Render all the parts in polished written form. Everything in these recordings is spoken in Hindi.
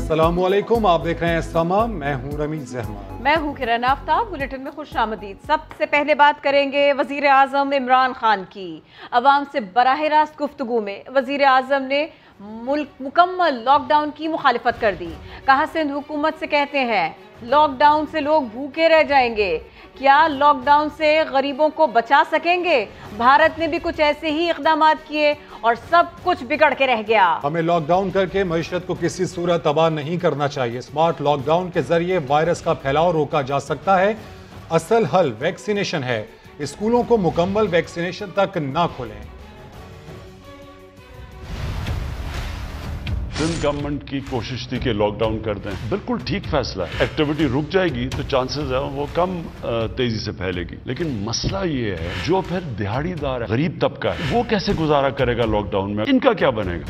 अस्सलामुअलैकुम, आप देख रहे हैं समा। मैं हूं रमीज अहमद। मैं हूं किरण आफ्ताब। बुलेटिन में खुशामदीद। सबसे पहले बात करेंगे वजीर आजम इमरान खान की। अवाम से बराह रास्त गुफ्तगू में वजीर आजम ने मुकम्मल लॉकडाउन की मुखालिफत कर दी। कहा, सिंध हुकूमत से कहते हैं लॉकडाउन से लोग भूखे रह जाएंगे, क्या लॉकडाउन से गरीबों को बचा सकेंगे? भारत ने भी कुछ ऐसे ही इक़दाम किए और सब कुछ बिगड़ के रह गया। हमें लॉकडाउन करके मईशत को किसी सूरत तबाह नहीं करना चाहिए। स्मार्ट लॉकडाउन के जरिए वायरस का फैलाव रोका जा सकता है। असल हल वैक्सीनेशन है। स्कूलों को मुकम्मल वैक्सीनेशन तक ना खोलें। सिंध गवर्नमेंट की कोशिश थी कि लॉकडाउन कर दें, बिल्कुल ठीक फैसला है। एक्टिविटी रुक जाएगी तो चांसेस है वो कम तेजी से फैलेगी। लेकिन मसला ये है, जो फिर दिहाड़ीदार है, गरीब तबका है, वो कैसे गुजारा करेगा लॉकडाउन में? इनका क्या बनेगा?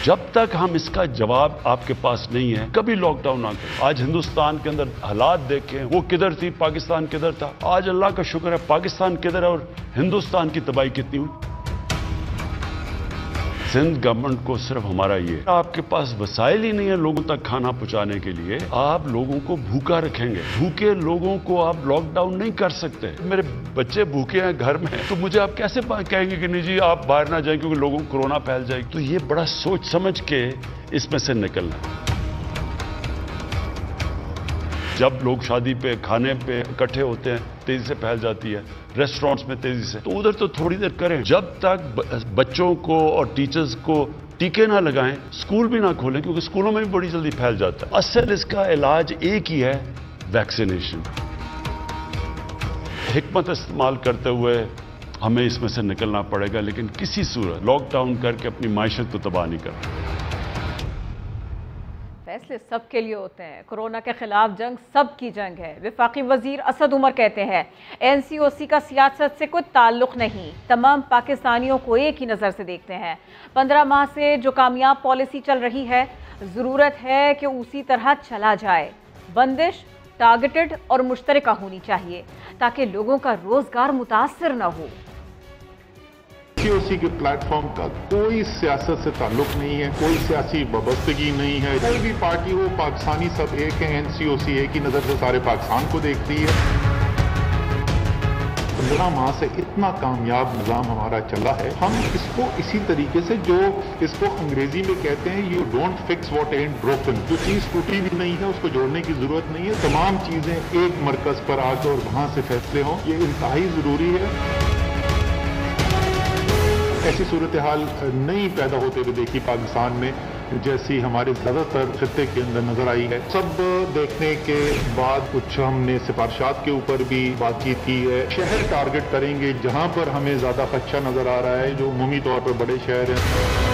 जब तक हम इसका जवाब आपके पास नहीं है, कभी लॉकडाउन ना करें। आज हिंदुस्तान के अंदर हालात देखें, वो किधर थी, पाकिस्तान किधर था। आज अल्लाह का शुक्र है पाकिस्तान किधर है और हिंदुस्तान की तबाही कितनी हुई। सिंध गवर्नमेंट को सिर्फ हमारा ये, आपके पास वसाइल ही नहीं है लोगों तक खाना पहुंचाने के लिए, आप लोगों को भूखा रखेंगे। भूखे लोगों को आप लॉकडाउन नहीं कर सकते। मेरे बच्चे भूखे हैं घर में, तो मुझे आप कैसे कहेंगे कि नहीं जी आप बाहर ना जाएं क्योंकि लोगों को कोरोना फैल जाएगी? तो ये बड़ा सोच समझ के इसमें से निकलना है। जब लोग शादी पे, खाने पे इकट्ठे होते हैं, तेजी से फैल जाती है। रेस्टोरेंट्स में तेजी से, तो उधर तो थोड़ी देर करें। जब तक बच्चों को और टीचर्स को टीके ना लगाएं, स्कूल भी ना खोलें, क्योंकि स्कूलों में भी बड़ी जल्दी फैल जाता है। असल इसका इलाज एक ही है, वैक्सीनेशन। हिकमत इस्तेमाल करते हुए हमें इसमें से निकलना पड़ेगा, लेकिन किसी सूरत लॉकडाउन करके अपनी माइशत को तबाह नहीं करना। फैसले सबके लिए होते हैं। कोरोना के खिलाफ जंग सबकी जंग है। वफाकी वजीर असद उमर कहते हैं NCOC का सियासत से कोई ताल्लुक नहीं, तमाम पाकिस्तानियों को एक ही नज़र से देखते हैं। 15 माह से जो कामयाब पॉलिसी चल रही है, ज़रूरत है कि उसी तरह चला जाए। बंदिश टारगेटेड और मुश्तरका होनी चाहिए ताकि लोगों का रोजगार मुतासर न हो। NCOC के प्लेटफॉर्म का कोई सियासत से ताल्लुक नहीं है, कोई सियासी वाबस्तगी नहीं है। कोई भी पार्टी हो, पाकिस्तानी सब एक है। NCOC एक ही नजर से सारे पाकिस्तान को देखती है। 15 माह से इतना कामयाब निजाम हमारा चला है, हम इसको इसी तरीके से, जो इसको अंग्रेजी में कहते हैं you don't fix what and broken, जो चीज टूटी भी नहीं है उसको जोड़ने की जरूरत नहीं है। तमाम चीजें एक मरकज पर आकर और वहां से फैसले हों, ये इंतहाई जरूरी है। ऐसी सूरत हाल नहीं पैदा होते हुए देखी पाकिस्तान में, जैसी हमारे ज्यादातर खित्ते के अंदर नजर आई है। सब देखने के बाद कुछ हमने सिफारिशात के ऊपर भी बातचीत की है। शहर टारगेट करेंगे जहां पर हमें ज्यादा खदशा नजर आ रहा है, जो उमूमी तौर पर बड़े शहर हैं।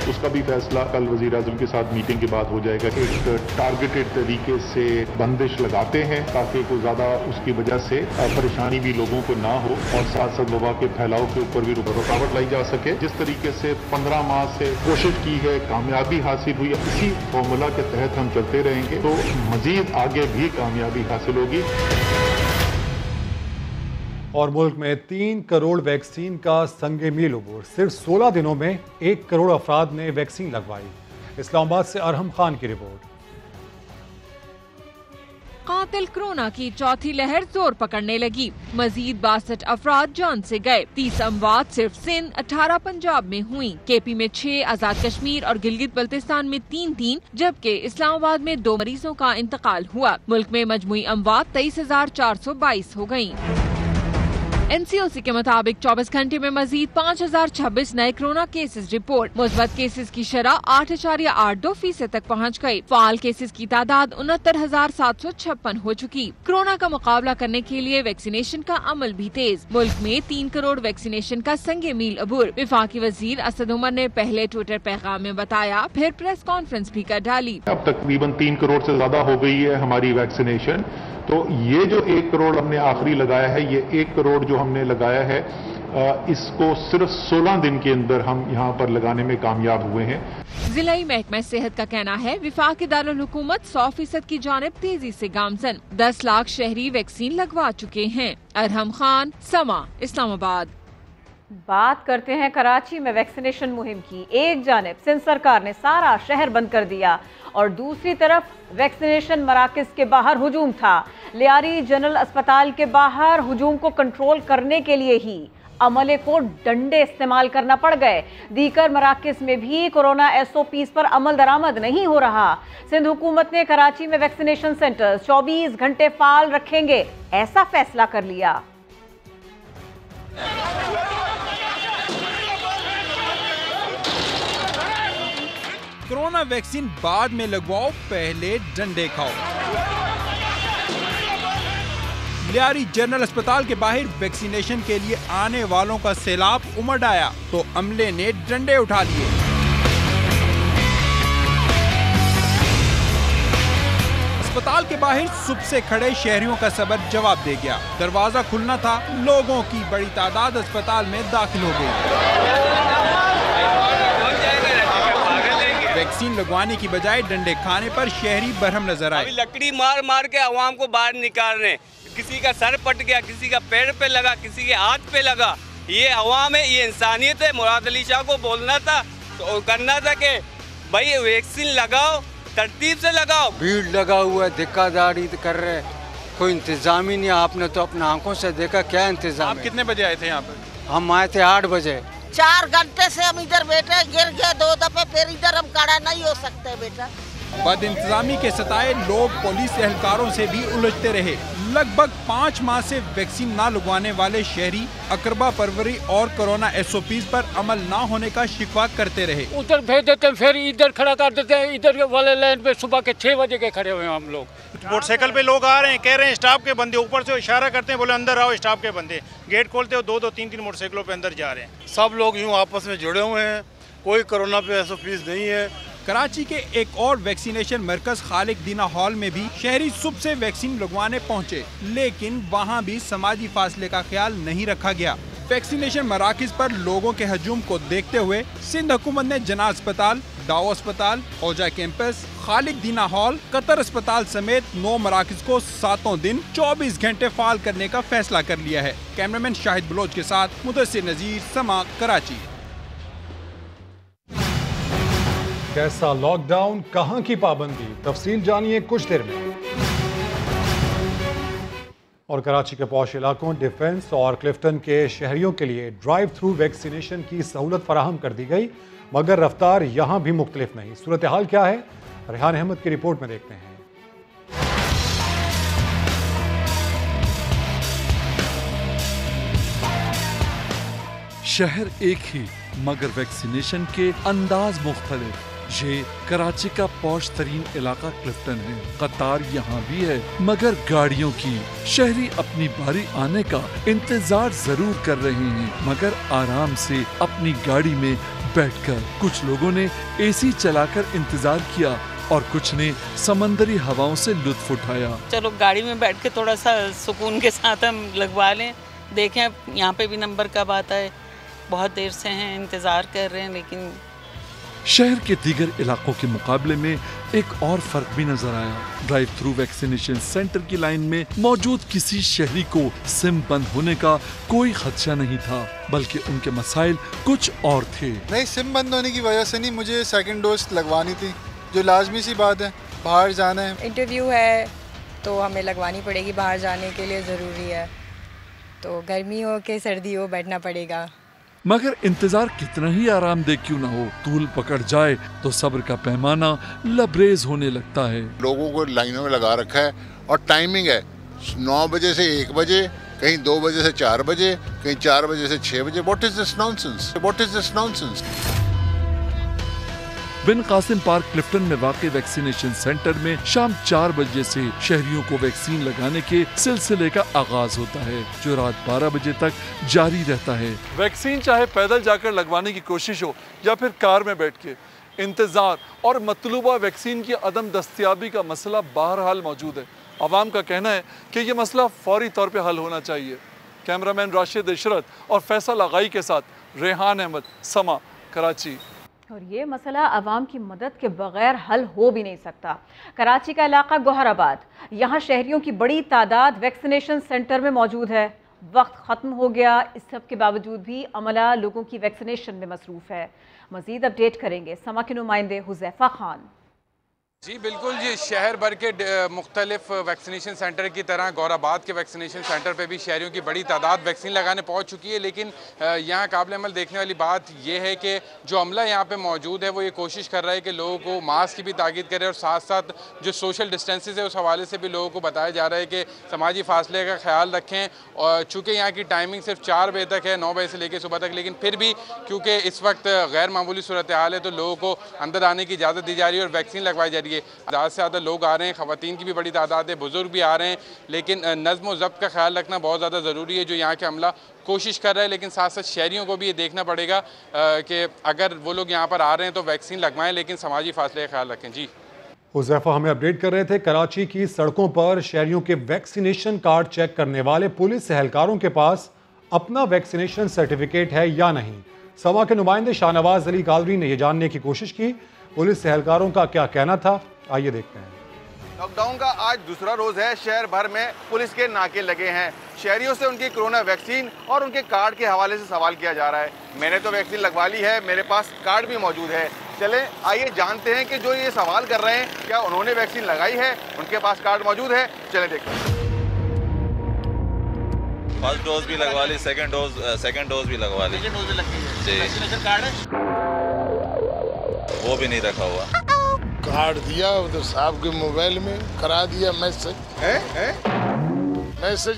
उसका भी फैसला कल वजीर आजम के साथ मीटिंग के बाद हो जाएगा। एक टारगेटेड तरीके से बंदिश लगाते हैं ताकि कोई ज्यादा उसकी वजह से परेशानी भी लोगों को ना हो और साथ साथ वबा के फैलाव के ऊपर भी रुकावट लाई जा सके। जिस तरीके से 15 माह से कोशिश की है, कामयाबी हासिल हुई, इसी फॉर्मूला के तहत हम चलते रहेंगे तो मजीद आगे भी कामयाबी हासिल होगी। और मुल्क में 3 करोड़ वैक्सीन का संगे मील अबूर। सिर्फ 16 दिनों में 1 करोड़ अफराद ने वैक्सीन लगवाई। इस्लामाबाद से अरहम खान की रिपोर्ट। कातिल कोरोना की चौथी लहर जोर पकड़ने लगी। मजीद 62 अफराद जान से गए। 30 अमवात सिर्फ सिंध, 18 पंजाब में हुई। KP में 6, आजाद कश्मीर और गिलगित बल्तिस्तान में 3-3, जबकि इस्लामाबाद में 2 मरीजों का इंतकाल हुआ। मुल्क में मजमुई अमवात 23,422 हो गयी। NCOC के मुताबिक 24 घंटे में मजीद 5,026 नए कोरोना केसेस रिपोर्ट। मुस्बत केसेस की शरह 8.82% तक पहुँच गई। फाल केसेस की तादाद 69,756 हो चुकी। कोरोना का मुकाबला करने के लिए वैक्सीनेशन का अमल भी तेज। मुल्क में 3 करोड़ वैक्सीनेशन का संगे मील अबूर। वफाकी वजीर असद उमर ने पहले ट्विटर पैगाम में बताया, फिर प्रेस कॉन्फ्रेंस भी कर डाली। अब तकरीबन 3 करोड़ से ज्यादा हो गई है हमारी वैक्सीनेशन। तो ये जो 1 करोड़ हमने आखिरी लगाया है, ये 1 करोड़ जो हमने लगाया है, इसको सिर्फ 16 दिन के अंदर हम यहाँ पर लगाने में कामयाब हुए हैं। जिलाई महकमा सेहत का कहना है विफाकी दारुल हुकूमत 100% की जानिब तेजी से गामजन। 10 लाख शहरी वैक्सीन लगवा चुके हैं। अरहम खान, समा, इस्लामाबाद। बात करते हैं कराची में वैक्सीनेशन मुहिम की। एक जानिब सिंध सरकार ने सारा शहर बंद कर दिया और दूसरी तरफ वैक्सीनेशन मराकज के बाहर हुजूम था। लियारी जनरल अस्पताल के बाहर हुजूम को कंट्रोल करने के लिए ही अमले को डंडे इस्तेमाल करना पड़ गए। दीकर मराकज में भी कोरोना SOPs पर अमल दरामद नहीं हो रहा। सिंध हुकूमत ने कराची में वैक्सीनेशन सेंटर 24 घंटे फाल रखेंगे, ऐसा फैसला कर लिया। कोरोना वैक्सीन बाद में लगवाओ, पहले डंडे खाओ। लियारी जनरल अस्पताल के बाहर वैक्सीनेशन के लिए आने वालों का सैलाब उमड़ आया तो अमले ने डंडे उठा लिए। अस्पताल के बाहर सुबह से खड़े शहरियों का सबर जवाब दे गया। दरवाजा खुलना था, लोगों की बड़ी तादाद अस्पताल में दाखिल हो गई। वैक्सीन लगवाने की बजाय डंडे खाने पर शहरी बरहम नजर आए। अभी लकड़ी मार मार के अवाम को बाहर निकाल रहे हैं। किसी का सर पट गया, किसी का पैर पे लगा, किसी के हाथ पे लगा। ये अवाम है, ये इंसानियत है। मुराद अली शाह को बोलना था तो करना था कि भाई वैक्सीन लगाओ, तरतीब से लगाओ। भीड़ लगा हुआ है, धक्कादारी कर रहे, कोई इंतजाम ही नहीं। आपने तो अपने आंखों से देखा क्या इंतजाम। आप कितने बजे आए थे यहाँ पे? हम आए थे 8 बजे। 4 घंटे से हम इधर बैठे, गिर गए 2 दफे, फिर इधर हम खड़ा नहीं हो सकते बेटा। बद इंतजामी के सताए लोग पुलिस एहलकारों से भी उलझते रहे। लगभग 5 माह से वैक्सीन ना लगवाने वाले शहरी अकरबा परवरी और कोरोना SOPs पर अमल ना होने का शिकवा करते रहे। उधर भेज देते हैं, फिर इधर खड़ा कर देते हैं। इधर वाले लाइन पे सुबह के 6 बजे के खड़े हुए हैं हम लोग। मोटरसाइकिल पे लोग आ रहे हैं, कह रहे हैं स्टाफ के बंदे, ऊपर से इशारा करते हैं, बोले अंदर आओ स्टाफ के बंदे। गेट खोलते हो, 2-2, 3-3 मोटरसाइकिलों पे अंदर जा रहे हैं। सब लोग यूँ आपस में जुड़े हुए हैं, कोई कोरोना पे SOPs नहीं है। कराची के एक और वैक्सीनेशन मरकज खालिक दीना हॉल में भी शहरी सुबह से वैक्सीन लगवाने पहुंचे, लेकिन वहां भी समाजी फासले का ख्याल नहीं रखा गया। वैक्सीनेशन मराकज पर लोगों के हजूम को देखते हुए सिंध हुकूमत ने जना अस्पताल, डाओ अस्पताल, औजा कैंपस, खालिक दीना हॉल, कतर अस्पताल समेत 9 मराकज को 7 दिन 24 घंटे फाल करने का फैसला कर लिया है। कैमरामैन शाहिद बलोच के साथ मुदस्सिर नजीर, समा, कराची। कैसा लॉकडाउन, कहां की पाबंदी, तफसील जानिए कुछ देर में। और कराची के पौश इलाकों, डिफेंस और क्लिफ्टन के शहरियों के लिए ड्राइव थ्रू वैक्सीनेशन की सहूलत फराहम कर दी गई, मगर रफ्तार यहां भी मुख्तलिफ नहीं। सूरत हाल क्या है, रेहान अहमद की रिपोर्ट में देखते हैं। शहर एक ही मगर वैक्सीनेशन के अंदाज मुख्तलिफ। ये कराची का पौश तरीन इलाका क्लिफ्टन है। कतार यहाँ भी है मगर गाड़ियों की। शहरी अपनी बारी आने का इंतजार जरूर कर रहे हैं मगर आराम से अपनी गाड़ी में बैठकर। कुछ लोगों ने AC चलाकर इंतजार किया और कुछ ने समंदरी हवाओं से लुत्फ उठाया। चलो गाड़ी में बैठ के थोड़ा सा सुकून के साथ हम लगवा लें, देखें यहाँ पे भी नंबर कब आता है। बहुत देर से हैं, इंतजार कर रहे हैं। लेकिन शहर के दीगर इलाकों के मुकाबले में एक और फर्क भी नजर आया। ड्राइव थ्रू वैक्सीनेशन सेंटर की लाइन में मौजूद किसी शहरी को सिम बंद होने का कोई खदशा नहीं था, बल्कि उनके मसाइल कुछ और थे। नहीं, सिम बंद होने की वजह से नहीं, मुझे सेकंड डोज लगवानी थी, जो लाजमी सी बात है। बाहर जाना है, इंटरव्यू है तो हमें लगवानी पड़ेगी। बाहर जाने के लिए ज़रूरी है, तो गर्मी हो के सर्दी हो बैठना पड़ेगा। मगर इंतजार कितना ही आरामदेह क्यों न हो, तूल पकड़ जाए तो सब्र का पैमाना लबरेज होने लगता है। लोगों को लाइनों में लगा रखा है और टाइमिंग है 9 बजे से 1 बजे, कहीं 2 बजे से 4 बजे, कहीं 4 बजे से 6 बजे। What is this nonsense? What is this nonsense? Bin Qasim park Clifton में वाक़ वैक्सीनेशन सेंटर में शाम 4 बजे से शहरियों को वैक्सीन लगाने के सिलसिले का आगाज होता है, जो रात 12 बजे तक जारी रहता है। वैक्सीन चाहे पैदल जाकर लगवाने की कोशिश हो या फिर कार में बैठ के, इंतजार और मतलूबा वैक्सीन की अदम दस्तयाबी का मसला बहरहाल मौजूद है। अवाम का कहना है कि ये मसला फौरी तौर पर हल होना चाहिए। कैमरामैन राशिद इशरत और फैसल आगाई के साथ रेहान अहमद, समा, कराची। और ये मसला आवाम की मदद के बगैर हल हो भी नहीं सकता। कराची का इलाका गोहराबाद, यहाँ शहरियों की बड़ी तादाद वैक्सीनेशन सेंटर में मौजूद है, वक्त ख़त्म हो गया। इस सब के बावजूद भी अमला लोगों की वैक्सीनेशन में मसरूफ़ है। मज़ीद अपडेट करेंगे समा के नुमाइंदे हुज़ैफ़ा खान। जी बिल्कुल जी, शहर भर के मुख्तलिफ वैक्सीनेशन सेंटर की तरह गौराबाद के वैक्सीनेशन सेंटर पे भी शहरियों की बड़ी तादाद वैक्सीन लगाने पहुंच चुकी है। लेकिन यहाँ काबिल अमल देखने वाली बात यह है कि जो अमला यहाँ पे मौजूद है वो ये कोशिश कर रहा है कि लोगों को मास्क की भी ताकीद करे और साथ साथ जो सोशल डिस्टेंसेस है उस हवाले से भी लोगों को बताया जा रहा है कि समाजी फासले का ख्याल रखें। और चूँकि यहाँ की टाइमिंग सिर्फ 4 बजे तक है, 9 बजे से लेकर सुबह तक, लेकिन फिर भी क्योंकि इस वक्त गैर मामूली सूरत हाल है तो लोगों को अंदर आने की इजाज़त दी जा रही है और वैक्सीन लगवाई जा रही है। ज़्यादा से ज़्यादा लोग आ रहे हैं, ख़वातीन की भी बड़ी तादाद है, बुजुर्ग भी आ रहे हैं, लेकिन नज़्म व ज़ब्त का ख्याल रखना बहुत ज़्यादा ज़रूरी है जो यहाँ के अमला कोशिश कर रहा है। लेकिन साथ साथ शहरियों को भी ये देखना पड़ेगा कि अगर वो लोग यहाँ पर आ रहे हैं तो वैक्सीन लगवाएं, लेकिन समाजी फासले का ख्याल रखें। जी हुज़ैफ़ा हमें अपडेट कर रहे थे। कराची की सड़कों पर शहरियों के वैक्सीनेशन कार्ड चेक करने वाले पुलिस एहलकारों के पास अपना वैक्सीनेशन सर्टिफिकेट है या नहीं। समा के नुमाइंदे शाहनवाज अली कादरी ने यह जानने की कोशिश की। पुलिस एहलकारों का क्या कहना था, आइए देखते हैं। लॉकडाउन का आज दूसरा रोज है। शहर भर में पुलिस के नाके लगे हैं। शहरियों से उनकी कोरोना वैक्सीन और उनके कार्ड के हवाले से सवाल किया जा रहा है। मैंने तो वैक्सीन लगवा ली है, मेरे पास कार्ड भी मौजूद है। चलें आइए जानते हैं कि जो ये सवाल कर रहे हैं क्या उन्होंने वैक्सीन लगाई है, उनके पास कार्ड मौजूद है। चलें देखते हैं। फर्स्ट डोज भी लगवा ली, सेकंड डोज भी लगवा ली। वैक्सीनेशन कार्ड है वो भी नहीं रखा हुआ। कार्ड दिया उधर साहब के मोबाइल में, करा दिया मैसेज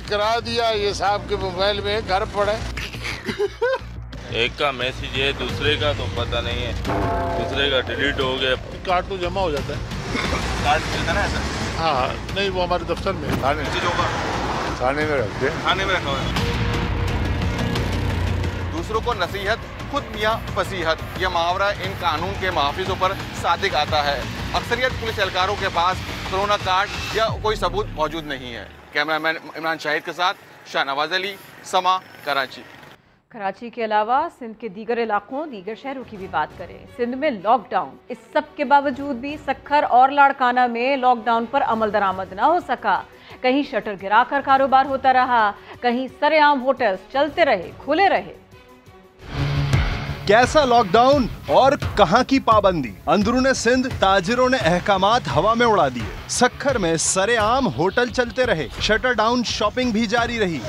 करा दिया, ये साहब के मोबाइल में घर पड़ा। एक का मैसेज है, दूसरे का तो पता नहीं है, दूसरे का डिलीट हो गया। कार्ड तो जमा हो जाता है। कार्ड मिलता ना ऐसा? हाँ नहीं, वो हमारे दफ्तर में थाने में रखते हैं। थाने में रखा हुआ है। दूसरों को नसीहत खुद मियाँ फसीहत, यह मुहावरा इन कानून के मुहाफिजों पर सादिक आता है। अक्सरियत पुलिस एहलकारों के पास कोरोना कार्ड या कोई सबूत मौजूद नहीं है। कैमरामैन इमरान शाहिद के साथ शाहनवाज अली, समा, कराची। कराची के अलावा सिंध के दीगर इलाकों, दीगर शहरों की भी बात करें। सिंध में लॉकडाउन, इस सब के बावजूद भी सक्खर और लाड़काना में लॉकडाउन पर अमल दरामद न हो सका। कहीं शटर गिराकर कारोबार होता रहा, कहीं सरेआम होटल्स चलते रहे, खुले रहे। कैसा लॉकडाउन और कहां की पाबंदी, अंदरूने सिंध ताजिरों ने अहकामात हवा में उड़ा दिए। सक्खर में सरेआम होटल चलते रहे, शटर डाउन शॉपिंग भी जारी रही।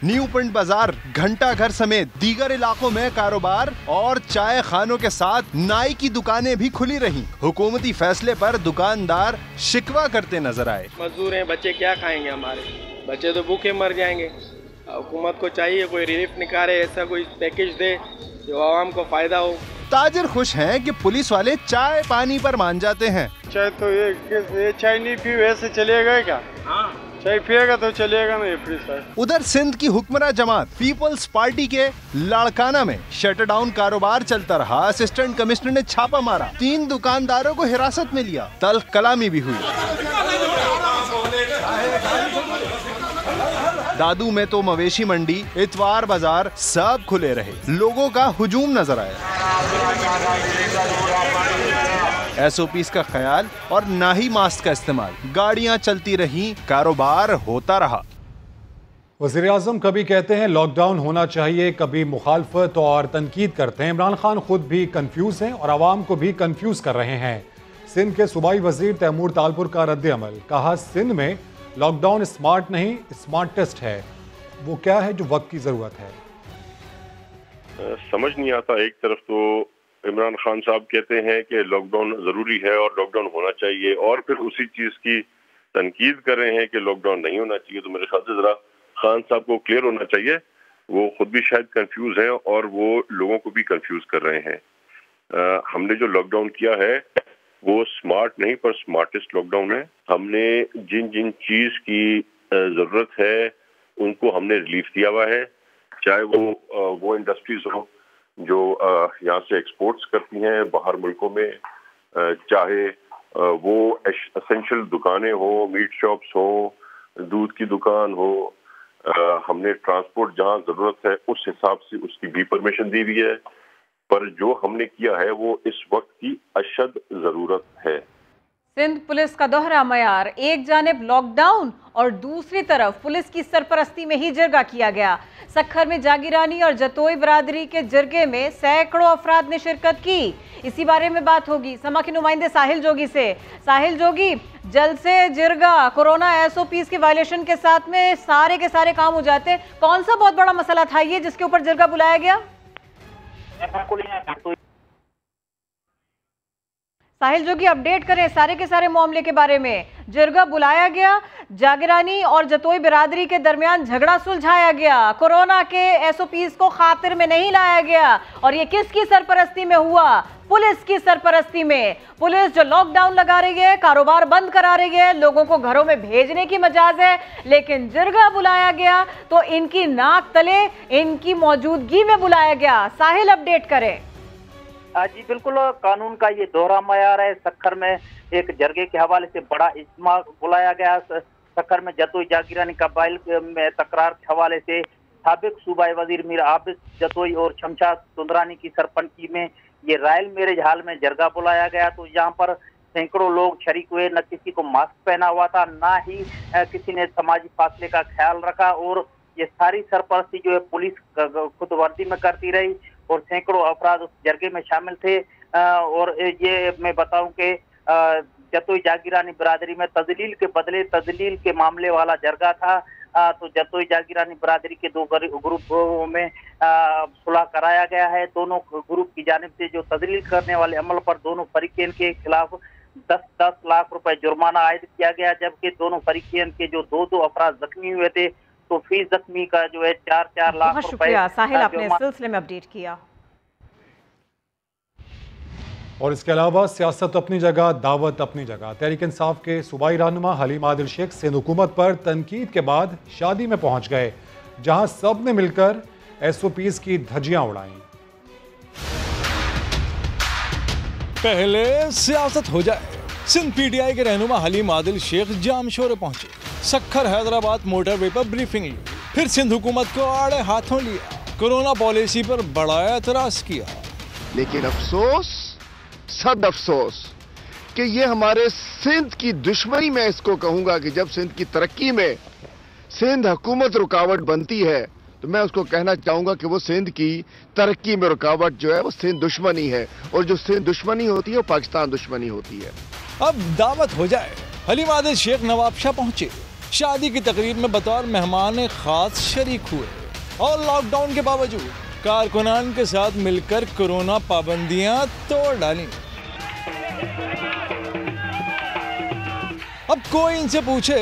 न्यू पिंड बाजार, घंटा घर समेत दीगर इलाकों में कारोबार और चाय खानों के साथ नाई की दुकानें भी खुली रहीं। हुकूमती फैसले पर दुकानदार शिकवा करते नजर आए। मजदूर हैं, बच्चे क्या खाएंगे, हमारे बच्चे तो भूखे मर जाएंगे। हुकूमत को चाहिए कोई रिलीफ निकाले, ऐसा कोई पैकेज दे जो आवाम को फायदा हो। ताजिर खुश हैं कि पुलिस वाले चाय पानी पर मान जाते हैं। चाय तो ये चाय नहीं पी वैसे चलेगा क्या? चाय पिएगा तो चलेगा नहीं फ्री। उधर सिंध की हुक्मरां जमात पीपल्स पार्टी के लाड़काना में शटर डाउन कारोबार चलता रहा। असिस्टेंट कमिश्नर ने छापा मारा, 3 दुकानदारों को हिरासत में लिया। तल्ख कलामी भी हुई। दादू में तो मवेशी मंडी, इतवार बाजार सब खुले रहे। लोगों का हुजूम नजर आया। SOPs का ख्याल और ना ही मास्क का इस्तेमाल। गाड़ियां चलती रहीं, कारोबार होता रहा। वज़ीर आज़म कभी कहते हैं लॉकडाउन होना चाहिए, कभी मुखालफत और तनकीद करते हैं। इमरान खान खुद भी कंफ्यूज हैं और आवाम को भी कंफ्यूज कर रहे हैं। सिंध के सूबाई वजीर तैमूर तालपुर का रद्द अमल, कहा सिंध में लॉकडाउन स्मार्ट नहीं स्मार्टेस्ट है। वो क्या है जो वक्त की जरूरत है? समझ नहीं आता। एक तरफ तो इमरान खान साहब कहते हैं कि लॉकडाउन जरूरी है और लॉकडाउन होना चाहिए, और फिर उसी चीज की तनकीद कर रहे हैं कि लॉकडाउन नहीं होना चाहिए। तो मेरे ख्याल से जरा खान साहब को क्लियर होना चाहिए। वो खुद भी शायद कंफ्यूज हैं और वो लोगों को भी कंफ्यूज कर रहे हैं। हमने जो लॉकडाउन किया है वो स्मार्ट नहीं पर स्मार्टेस्ट लॉकडाउन है। हमने जिन जिन चीज की जरूरत है उनको हमने रिलीफ दिया हुआ है, चाहे वो इंडस्ट्रीज हो जो यहाँ से एक्सपोर्ट्स करती हैं बाहर मुल्कों में, चाहे वो एसेंशियल दुकानें हो, मीट शॉप्स हो, दूध की दुकान हो। हमने ट्रांसपोर्ट जहाँ जरूरत है उस हिसाब से उसकी भी परमिशन दी हुई है, पर जो हमने किया है वो इस वक्त की अशद जरूरत है। सिंध पुलिस का दोहरा मयार, एक जानिब लॉकडाउन और दूसरी तरफ पुलिस की सरपरस्ती में ही जरगा किया गया। सक्खर में जागीरानी और जतोई बरादरी के जरगे में सैकड़ों अफराद ने शिरकत की। इसी बारे में बात होगी समा के नुमाइंदे साहिल जोगी से। साहिल जोगी, जल्द से जिरगा, कोरोना SOPs के वायलेशन के साथ में सारे के सारे काम हो जाते, कौन सा बहुत बड़ा मसला था ये जिसके ऊपर जिरगा बुलाया गया? साहिल जोगी, अपडेट करें सारे के सारे मामले के बारे में। जिरगा बुलाया गया, जागीरानी और जतोई बिरादरी के दरमियान झगड़ा सुलझाया गया, कोरोना के SOPs को खातिर में नहीं लाया गया, और ये किसकी सरपरस्ती में हुआ? पुलिस की सरपरस्ती में। पुलिस जो लॉकडाउन लगा रही है, कारोबार बंद करा रही है, लोगों को घरों में भेजने की मजाज है, लेकिन जिरगा बुलाया गया तो इनकी नाक तले इनकी मौजूदगी में बुलाया गया। साहिल, अपडेट करें। जी बिल्कुल, कानून का ये दोहरा मयार है। सक्खर में एक जरगे के हवाले से बड़ा इज्तिमा बुलाया गया। सक्खर में जतोई जागीरानी कबाइल में तकरार के हवाले से साबिक सूबाई वजीर मीर आबिद जतोई और शमशाद सुंदरानी की सरपंची में ये रॉयल मैरिज हाल में जरगा बुलाया गया। तो यहाँ पर सैकड़ों लोग शरीक हुए। न किसी को मास्क पहना हुआ था, ना ही किसी ने समाजी फासले का ख्याल रखा, और ये सारी सरपरस्ती जो है पुलिस खुद वर्दी में करती रही, और सैकड़ों अफराद उस जरगे में शामिल थे। और ये मैं बताऊं कि जतोई जागीरानी बिरादरी में तजलील के बदले तजलील के मामले वाला जरगा था। तो जतोई जागीरानी बिरादरी के दो ग्रुपों में सुलह कराया गया है। दोनों ग्रुप की जानिब से जो तजलील करने वाले अमल पर दोनों फरीकैन के खिलाफ 10-10 लाख रुपए जुर्माना आयद किया गया, जबकि दोनों फरीकैन के जो दो अफराद जख्मी हुए थे तो फीस जख्मी का जो है 4-4 लाख रुपए। शुक्रिया साहिल, आपने इस सिलसिले में अपडेट किया। और इसके अलावा सियासत अपनी जगह, दावत अपनी जगह। तहरीक इंसाफ के सूबाई रहनुमा हलीम आदिल शेख सिंध हुकूमत पर तनकीद के बाद शादी में पहुंच गए, जहां सब ने मिलकर SOPs की धज्जियां उड़ाई। पहले सियासत हो जाए। सिंध PTI के रहनुमा हलीम आदिल शेख जाम शोरे पहुंचे, सक्खर हैदराबाद मोटरवे पर ब्रीफिंग ली, फिर सिंध हुकूमत को आड़े हाथों लिया, कोरोना पॉलिसी पर बड़ा एतराज किया। लेकिन अफसोस, सद अफसोस कि ये हमारे सिंध की दुश्मनी, मैं इसको कहूंगा कि जब सिंध की तरक्की में सिंध हुकूमत रुकावट बनती है तो मैं उसको कहना चाहूंगा कि वो सिंध की तरक्की में रुकावट जो है वो सिंध दुश्मनी है, और जो सिंध दुश्मनी होती है वो पाकिस्तान दुश्मनी होती है। अब दावत हो जाए। हलीम आदिल शेख नवाबशाह पहुंचे, शादी की तकरीब में बतौर मेहमान खास शरीक हुए, और लॉकडाउन के बावजूद कारकुनान के साथ मिलकर कोरोना पाबंदियां तोड़ डाली। अब कोई इनसे पूछे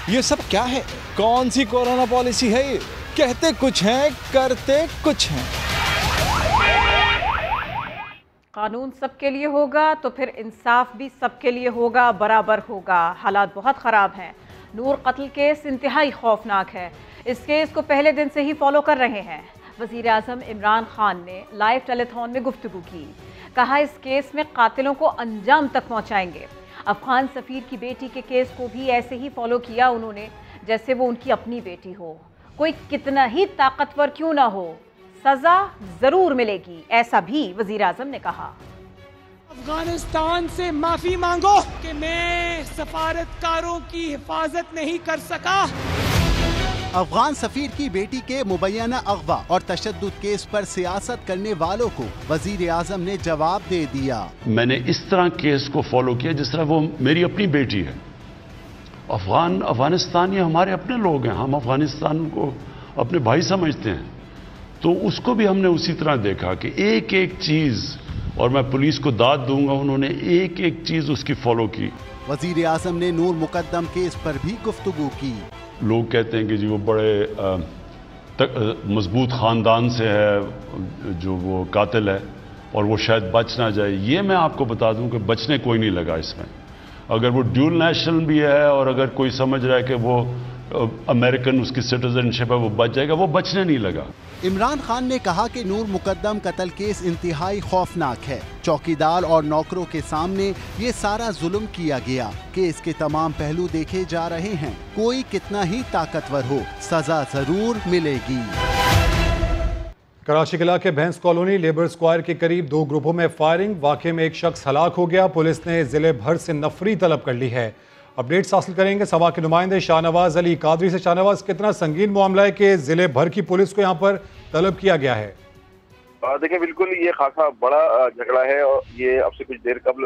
ये सब क्या है, कौन सी कोरोना पॉलिसी है ये? कहते कुछ हैं, करते कुछ हैं। कानून सबके लिए होगा तो फिर इंसाफ भी सबके लिए होगा, बराबर होगा। हालात बहुत ख़राब हैं। नूर कत्ल केस इंतहाई खौफनाक है। इस केस को पहले दिन से ही फॉलो कर रहे हैं। वज़ीर आज़म इमरान खान ने लाइव टेलीथॉन में गुफ्तगू की, कहा इस केस में कातिलों को अंजाम तक पहुंचाएंगे। अफगान सफ़ीर की बेटी के केस को भी ऐसे ही फॉलो किया उन्होंने, जैसे वो उनकी अपनी बेटी हो। कोई कितना ही ताकतवर क्यों ना हो, सजा जरूर मिलेगी, ऐसा भी वज़ीर आज़म ने कहा। अफगानिस्तान से माफी मांगो कि मैं सफारतकारों की हिफाजत नहीं कर सका। अफगान सफीर की बेटी के मुबैना अगवा और तशद्दुद केस पर सियासत करने वालों को वजीर आजम ने जवाब दे दिया। मैंने इस तरह केस को फॉलो किया जिस तरह वो मेरी अपनी बेटी है। अफगानिस्तान ये हमारे अपने लोग हैं, हम अफगानिस्तान को अपने भाई समझते हैं, तो उसको भी हमने उसी तरह देखा कि एक एक चीज़, और मैं पुलिस को दाद दूंगा, उन्होंने एक एक चीज़ उसकी फॉलो की। वजीर आजम ने नूर मुकद्दम केस पर भी गुफ्तगू की। लोग कहते हैं कि जी वो बड़े मजबूत ख़ानदान से है जो वो कातिल है और वो शायद बच ना जाए। ये मैं आपको बता दूं कि बचने कोई नहीं लगा इसमें। अगर वो ड्यूल नेशनल भी है और अगर कोई समझ रहा है कि वो अमेरिकन उसकी सिटीजनशिप है वो बच जाएगा, वो बचने नहीं लगा। इमरान खान ने कहा कि नूर मुकद्दम कत्ल केस इंतहाई खौफनाक है। चौकीदार और नौकरों के सामने ये सारा जुल्म किया गया। केस के तमाम पहलू देखे जा रहे हैं। कोई कितना ही ताकतवर हो, सजा जरूर मिलेगी। कराची के इलाके भैंस कॉलोनी लेबर स्क्वायर के करीब 2 ग्रुपों में फायरिंग। वाकये में एक शख्स हलाक हो गया। पुलिस ने जिले भर से नफरी तलब कर ली है। अपडेट्स हासिल करेंगे सभा के नुमाइंदे शाहनवाज अली कादरी से। शाहनवाज, कितना संगीन मामला है कि जिले भर की पुलिस को यहाँ पर तलब किया गया है? देखिए, बिल्कुल ये खासा बड़ा झगड़ा है और ये अब से कुछ देर कबल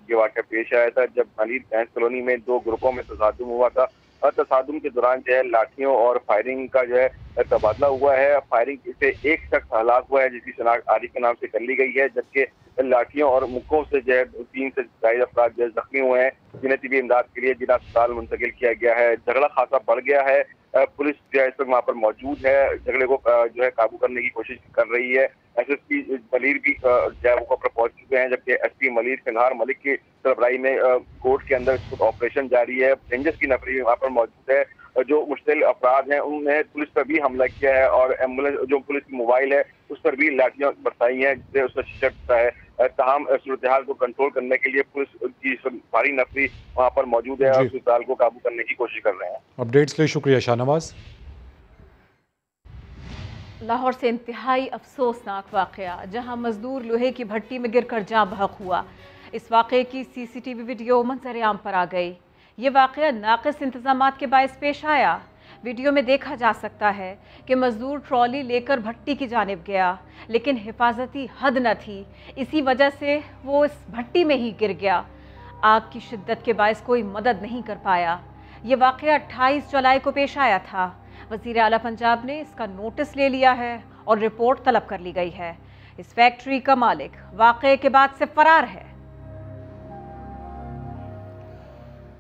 ये वाक़या पेश आया था जब मलिर भैंस कॉलोनी में 2 ग्रुपों में तसादुम हुआ था। तसादुम के दौरान जो है लाठियों और फायरिंग का जो है तबादला हुआ है। फायरिंग से एक शख्स हलाक हुआ है जिसकी शनाख्त आरिफ के नाम से कर ली गई है, जबकि लाठियों और मुक्कों से जो है 3 से ज़ायद अफराद जो है जख्मी हुए हैं, जिन्हें तिबी इमदाद के लिए जिला अस्पताल मुंतकिल किया गया है। झगड़ा खासा बढ़ गया है। पुलिस जो है इस वक्त वहाँ पर मौजूद है, झगड़े को जो है काबू करने की कोशिश कर रही है। SSP मलिर भी जो है वो पर पहुंच चुके हैं, जबकि SP मलिर फिलहाल मलिक की सरबराही में कोर्ट के अंदर ऑपरेशन जारी है। रेंजर्स की नफरी वहाँ पर मौजूद है। जो मुश्तिल अफराद हैं उन्होंने पुलिस पर भी हमला किया है और एम्बुलेंस जो पुलिस की मोबाइल है उस पर भी लाठियां बरसाई हैं, जिससे उसका शीशा टूटा है। तमाम सूरत हाल को कंट्रोल करने के लिए पुलिस की भारी नफरी वहाँ पर मौजूद है और सूरत हाल को काबू करने की कोशिश कर रहे हैं। अपडेट्स के लिए शुक्रिया शाहनवाज। लाहौर से इंतहाई अफसोसनाक वाक़या, जहां मजदूर लोहे की भट्टी में गिरकर जाँ बहक हुआ। इस वाक़े की CCTV वीडियो मंजर आम पर आ गई। ये वाक़या नाक़िस इंतज़ामात के बायस पेश आया। वीडियो में देखा जा सकता है कि मजदूर ट्रॉली लेकर भट्टी की जानिब गया, लेकिन हिफाजती हद न थी। इसी वजह से वो इस भट्टी में ही गिर गया। आग की शिद्दत के बायस कोई मदद नहीं कर पाया। ये वाक़या 28 जुलाई को पेश आया था। वज़ीर आला पंजाब ने इसका नोटिस ले लिया है और रिपोर्ट तलब कर ली गई है। इस फैक्ट्री का मालिक वाक़ये के बाद से फरार है।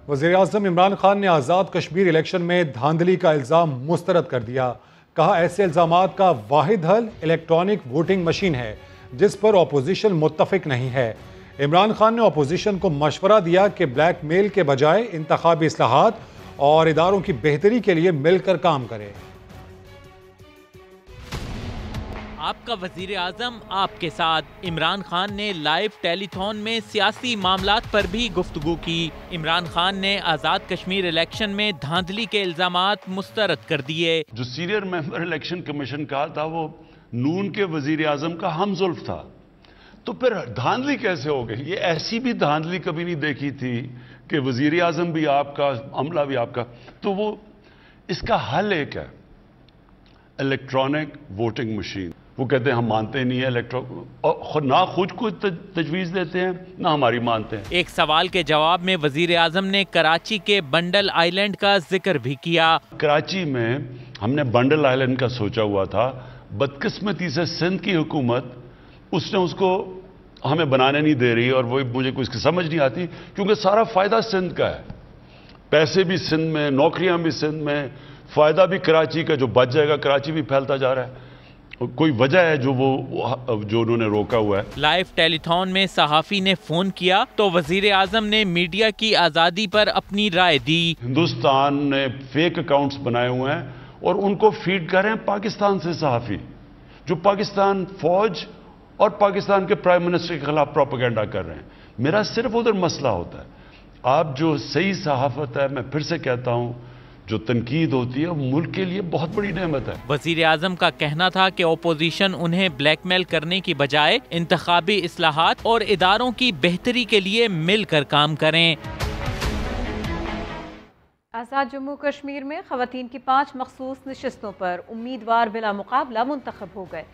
वज़ीर आज़म इमरान खान ने आज़ाद कश्मीर इलेक्शन में धांधली का इल्ज़ाम मुस्तरद कर दिया। कहा, ऐसे इल्ज़ामात का वाहिद हल इलेक्ट्रॉनिक वोटिंग मशीन है जिस पर अपोजिशन मुत्तफिक नहीं है। इमरान खान ने अपोजिशन को मशवरा दिया कि ब्लैकमेल के बजाय इंतखाबी इस्लाहात और इदारों की बेहतरी के लिए मिलकर काम करे। आपका वजीर आजम आपके साथ। इमरान खान ने लाइव टेलीथॉन में सियासी मामलात पर भी गुफ्तगू की। इमरान खान ने आज़ाद कश्मीर इलेक्शन में धांधली के इल्जामात मुस्तरद कर दिए। जो सीनियर मेंबर इलेक्शन कमीशन का था वो नून के वजीर आजम का हमजुल्फ था, तो फिर धांधली कैसे हो गई? ये ऐसी भी धांधली कभी नहीं देखी थी कि वजीर आजम भी आपका, अमला भी आपका। तो वो इसका हल एक है, इलेक्ट्रॉनिक वोटिंग मशीन। वो कहते हैं हम मानते नहीं है ना खुद को तजवीज़ देते हैं ना हमारी मानते हैं। एक सवाल के जवाब में वजीर आजम ने कराची के बंडल आइलैंड का जिक्र भी किया। कराची में हमने बंडल आइलैंड का सोचा हुआ था, बदकिस्मती से सिंध की हुकूमत उसने उसको हमें बनाने नहीं दे रही और वो मुझे कुछ समझ नहीं आती, क्योंकि सारा फायदा सिंध का है। पैसे भी सिंध में, नौकरियां भी सिंध में, फायदा भी कराची का, जो बच जाएगा कराची भी फैलता जा रहा है। कोई वजह है जो उन्होंने रोका हुआ है। लाइव टेलीथॉन में सहाफी ने फोन किया तो वजीर आजम ने मीडिया की आज़ादी पर अपनी राय दी। हिंदुस्तान ने फेक अकाउंट्स बनाए हुए हैं और उनको फीड कर रहे हैं पाकिस्तान से सहाफी, जो पाकिस्तान फौज और पाकिस्तान के प्राइम मिनिस्टर के खिलाफ प्रोपेगेंडा कर रहे हैं। मेरा सिर्फ उधर मसला होता है, आप जो सही सहाफत है, मैं फिर से कहता हूं, जो तनकीद होती है मुल्क के लिए बहुत बड़ी नेमत है। वजीर आजम का कहना था कि ओपोजिशन उन्हें ब्लैकमेल करने की बजाय इंतखाबी इस्लाहात और इदारों की बेहतरी के लिए मिलकर काम करें। आज़ाद जम्मू कश्मीर में ख़वातीन की 5 मखसूस नशिस्तों पर उम्मीदवार बिला मुकाबला मुंतखब हो गए।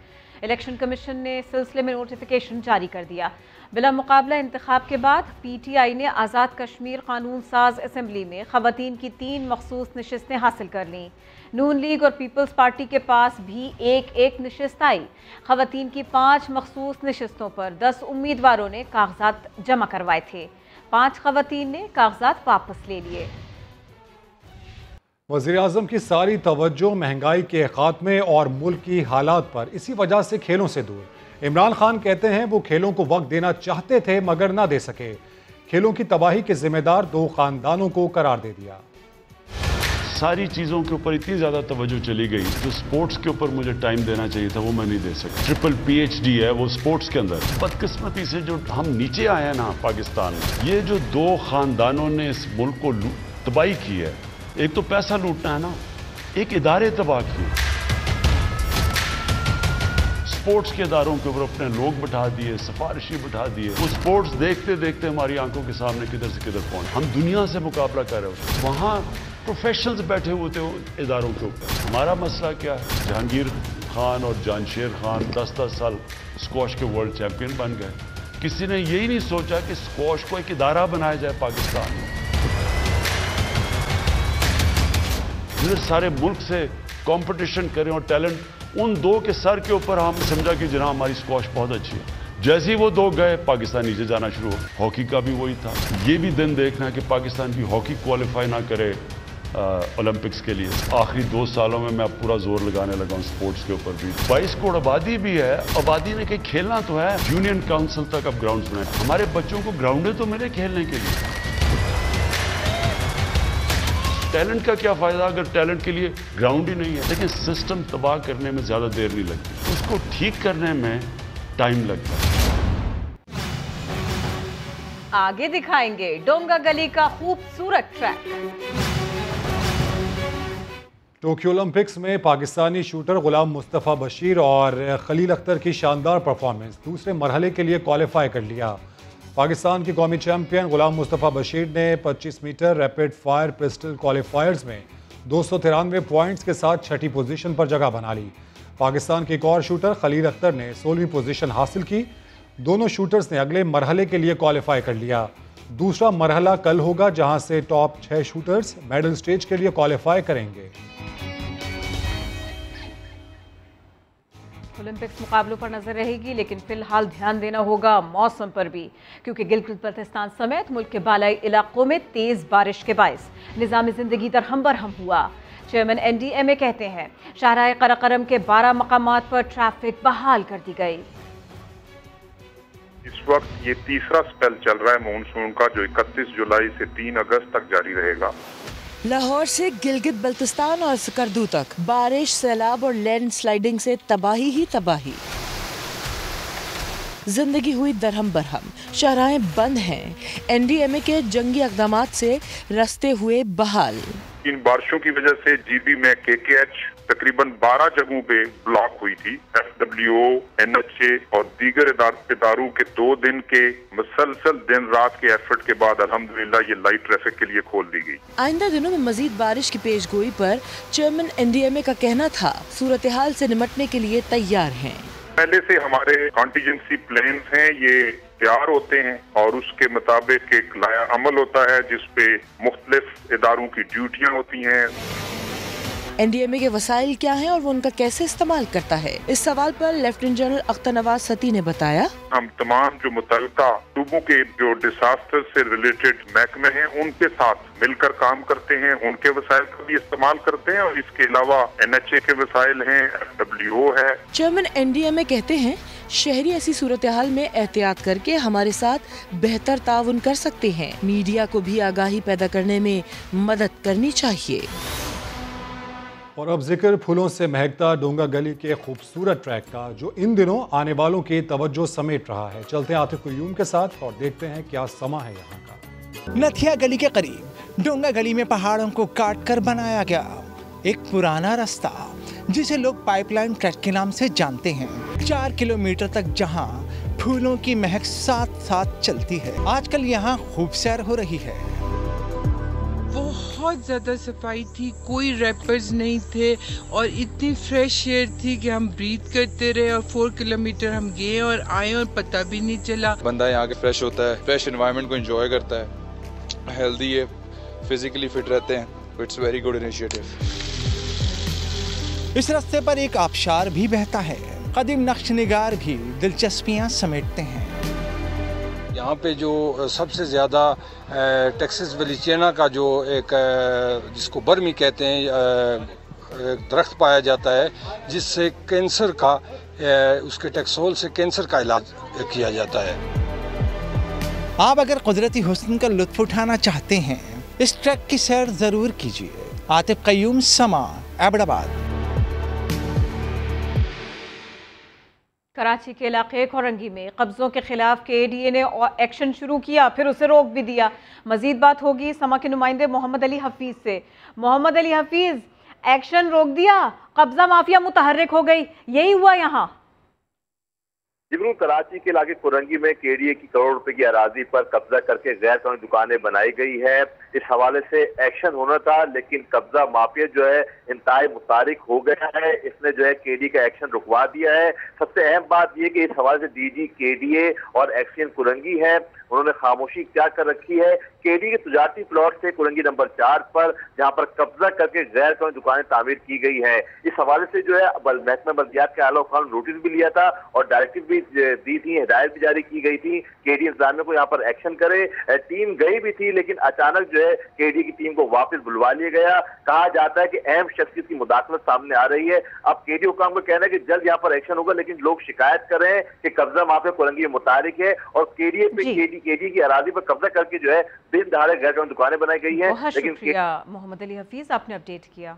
इलेक्शन कमीशन ने इस सिलसिले में नोटिफिकेशन जारी कर दिया। बिला मुकाबला इंतखाब के बाद PTI ने आज़ाद कश्मीर कानून साज असम्बली में ख़वातीन की 3 मखसूस नशिस्तें हासिल कर लीं। नून लीग और पीपल्स पार्टी के पास भी एक नशिस्त आई। ख़वातीन की 5 मखसूस नशिस्तों पर 10 उम्मीदवारों ने कागजात जमा करवाए थे। 5 ख़वातीन ने कागजात वापस ले लिए। वज़ीर आज़म की सारी तवज्जो महंगाई के खात्मे और मुल्क की हालात पर, इसी वजह से खेलों से दूर। इमरान खान कहते हैं वो खेलों को वक्त देना चाहते थे मगर ना दे सके। खेलों की तबाही के जिम्मेदार 2 खानदानों को करार दे दिया। सारी चीज़ों के ऊपर इतनी ज़्यादा तवज्जो चली गई, जो स्पोर्ट्स के ऊपर मुझे टाइम देना चाहिए था वो मैं नहीं दे सका। ट्रिपल PhD है वो स्पोर्ट्स के अंदर। बदकिस्मती से जो हम नीचे आए हैं ना पाकिस्तान में, ये जो 2 खानदानों ने इस मुल्क को तबाही की है, एक तो पैसा लूटना है ना, एक इदारे तबाह किए। स्पोर्ट्स के इदारों के ऊपर अपने लोग बिठा दिए, सिफारिशी बिठा दिए। वो स्पोर्ट्स देखते देखते हमारी आंखों के सामने किधर से किधर पहुंच, हम दुनिया से मुकाबला कर रहे होते, वहाँ प्रोफेशनल्स बैठे हुए थे इदारों के ऊपर। हमारा मसला क्या है? जहांगीर खान और जानशेर खान 10-10 साल स्क्वॉश के वर्ल्ड चैंपियन बन गए। किसी ने यही नहीं सोचा कि स्क्वॉश को एक इदारा बनाया जाए पाकिस्तान में, जिसमें सारे मुल्क से कंपटीशन करें और टैलेंट उन दो के सर के ऊपर हम समझा कि जनाब हमारी स्क्वॉश बहुत अच्छी है। जैसे ही वो दो गए, पाकिस्तान नीचे जाना शुरू हो। हॉकी का भी वही था। ये भी दिन देखना कि पाकिस्तान की हॉकी क्वालिफाई ना करे ओलंपिक्स के लिए। आखिरी 2 सालों में मैं पूरा जोर लगाने लगा हूँ स्पोर्ट्स के ऊपर भी। 22 करोड़ आबादी भी है, आबादी ने कहीं खेलना तो है। यूनियन काउंसिल तक अब ग्राउंड बनाए, हमारे बच्चों को ग्राउंडे तो मिले खेलने के लिए। टैलेंट का क्या फायदा अगर टैलेंट के लिए ग्राउंड ही नहीं है? लेकिन सिस्टम तबाह करने में ज्यादा देर नहीं लगती, उसको ठीक करने में टाइम लगता है। आगे दिखाएंगे डोंगा गली का खूबसूरत ट्रैक। टोक्यो ओलंपिक्स में पाकिस्तानी शूटर गुलाम मुस्तफ़ा बशीर और खलील अख्तर की शानदार परफॉर्मेंस दूसरे मरहले के लिए क्वालिफाई कर लिया। पाकिस्तान की कौमी चैंपियन गुलाम मुस्तफ़ा बशीर ने 25 metre rapid fire pistol qualifiers में 293 पॉइंट्स के साथ 6ठी पोजीशन पर जगह बना ली। पाकिस्तान के एक और शूटर खलील अख्तर ने 16वीं पोजीशन हासिल की। दोनों शूटर्स ने अगले मरहले के लिए क्वालिफाई कर लिया। दूसरा मरहला कल होगा, जहां से टॉप 6 शूटर्स मेडल स्टेज के लिए क्वालिफाई करेंगे। ओलंपिक्स मुकाबलों पर नजर रहेगी, लेकिन फिलहाल ध्यान देना होगा मौसम पर भी, क्योंकि गिलगित बल्तिस्तान समेत मुल्क के बालाई इलाकों में तेज बारिश के बायस निज़ाम जिंदगी दरहम बरहम हुआ। चेयरमैन NDMA कहते हैं शाहराह कराकरम के 12 मकामात पर ट्रैफिक बहाल कर दी गई। इस वक्त ये तीसरा स्पेल चल रहा है मानसून का, जो 31 जुलाई से 3 अगस्त तक जारी रहेगा। लाहौर से गिलगित बल्तिस्तान और स्कर्दू तक बारिश, सैलाब और लैंडस्लाइडिंग से तबाही ही तबाही। जिंदगी हुई दरहम बरहम, शाहराहें बंद हैं। NDMA के जंगी इक़दामात से रास्ते हुए बहाल। इन बारिशों की वजह से GB में KKH तकरीबन 12 जगहों पे ब्लॉक हुई थी। FWO, NHA और दीगर इदारों के 2 दिन के मुसलसल दिन रात के एफर्ट के बाद अल्हम्दुलिल्लाह ये लाइट ट्रैफिक के लिए खोल दी गई। आइंदा दिनों में मजीद बारिश की पेशगोई पर चेयरमैन NDMA का कहना था सूरत हाल से निपटने के लिए तैयार हैं। पहले से हमारे कॉन्टीजेंसी प्लान्स हैं, ये तैयार होते हैं और उसके मुताबिक एक लाया अमल होता है जिसपे मुख्तलिफ इदारों की ड्यूटियां होती हैं। NDMA के वसाइल क्या हैं और वो उनका कैसे इस्तेमाल करता है, इस सवाल पर लेफ्टिनेंट जनरल अख्तर नवाज सती ने बताया, हम तमाम जो मुतल्लिका सूबों के जो डिजास्टर से रिलेटेड महकमे हैं उनके साथ मिलकर काम करते हैं, उनके वसाइल का भी इस्तेमाल करते हैं और इसके अलावा NHA के वसाइल हैं, FWO है। चेयरमैन NDMA कहते हैं शहरी ऐसी सूरत हाल में एहतियात करके हमारे साथ बेहतर ताउन कर सकते हैं। मीडिया को भी आगाही पैदा करने में मदद करनी चाहिए। और अब जिक्र फूलों से महकता डोंगा गली के खूबसूरत ट्रैक का, जो इन दिनों आने वालों की तवज्जो समेट रहा है। चलते हैं आतिफ कुयूम के साथ और देखते हैं क्या समा है यहाँ का। नथिया गली के करीब डोंगा गली में पहाड़ों को काट कर बनाया गया एक पुराना रास्ता, जिसे लोग पाइपलाइन ट्रैक के नाम से जानते हैं। 4 किलोमीटर तक जहाँ फूलों की महक साथ साथ चलती है। आजकल यहाँ खूब सैर हो रही है। बहुत ज़्यादा सफाई थी, कोई रैपर्स नहीं थे और इतनी फ्रेश एयर थी कि हम ब्रीथ करते रहे और 4 किलोमीटर हम गए और आए और पता भी नहीं चला। बंदा यहाँ के फ्रेश होता है, फ्रेश एनवायरनमेंट को एंजॉय करता है, हेल्दी है, फिजिकली फिट रहते हैं। It's very good initiative. इस रास्ते पर एक आबशार भी बहता है। कदीम नक्श निगार भी दिलचस्पियाँ समेटते हैं। यहाँ पे जो सबसे ज़्यादा टेक्सास वेलिचियाना का जो एक जिसको बर्मी कहते हैं दरख्त पाया जाता है, जिससे कैंसर का उसके टेक्सोल से कैंसर का इलाज किया जाता है। आप अगर कुदरती हुस्न का लुत्फ उठाना चाहते हैं, इस ट्रैक की सैर ज़रूर कीजिए। आतिफ कयूम, समा, एबटाबाद। कराची के इलाके कोरंगी में कब्जों के खिलाफ KADA ने एक्शन शुरू किया, फिर उसे रोक भी दिया। मजीद बात होगी समा के नुमाइंदे मोहम्मद अली हफीज से। मोहम्मद अली हफीज, एक्शन रोक दिया, कब्जा माफिया मुतहर्रिक हो गई, यही हुआ यहाँ? जिबरू कराची के इलाके कुरंगी में केडीए की करोड़ रुपए की अराजी पर कब्जा करके गैर कानूनी दुकानें बनाई गई है। इस हवाले से एक्शन होना था, लेकिन कब्जा माफिया जो है इंतहाई मुतारिक हो गया है। इसने जो है केडीए का एक्शन रुकवा दिया है। सबसे अहम बात यह कि इस हवाले से डीजी केडीए और एक्शन कुरंगी है, उन्होंने खामोशी क्या कर रखी है। केडी के तुजारती प्लॉट से कुरंगी नंबर 4 पर, जहां पर कब्जा करके गैर कानूनी दुकानें तामीर की गई हैं। इस हवाले से जो है महकमा बल्दियात के आला खान नोटिस भी लिया था और डायरेक्टिव भी दी थी, हिदायत भी जारी की गई थी केडी इंतजामिया को यहाँ पर एक्शन करे। टीम गई भी थी, लेकिन अचानक जो है केडी की टीम को वापस बुलवा लिया गया। कहा जाता है कि अहम शख्सियत की मुदाखलत सामने आ रही है। अब केडी हुकाम का कहना है कि जल्द यहाँ पर एक्शन होगा, लेकिन लोग शिकायत कर रहे हैं कि कब्जा माफिया कुरंगी मुतारिक है और केडी की अराजी पर कब्जा करके जो है दिन दहाड़े गैर कानूनी दुकानें बनाई गई हैं। बहुत शुक्रिया मोहम्मद अली हफीज, आपने अपडेट किया।